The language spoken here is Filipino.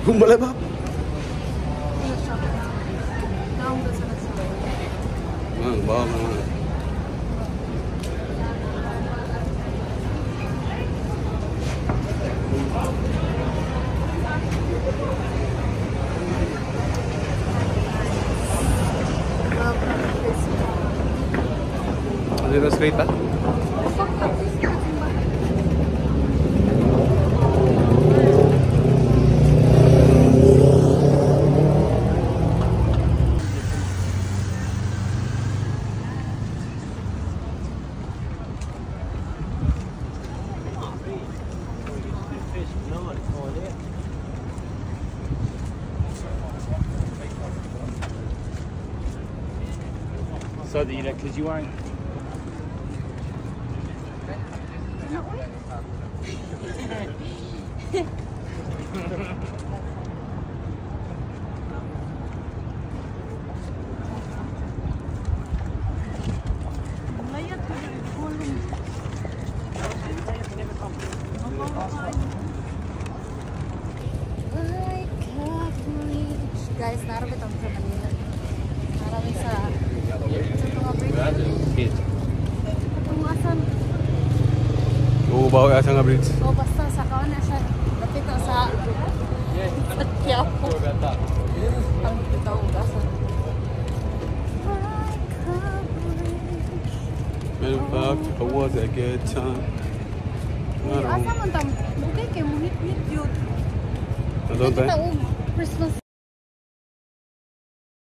Balay ba? Bawa naman. Ano yung straight ah? So do you like because you aren't. Guys, narapit ang sa Manila. Narapit sa mga bridge. Kung asan? Oo, bawa asa nga bridge. O basta sa kawan na siya. Lapit na sa Quiapo. Ang ikaw asan. Matter of fact, I was a good time. Asa man tam? Okay, kay mo hit yun. Ano tayo? Christmas.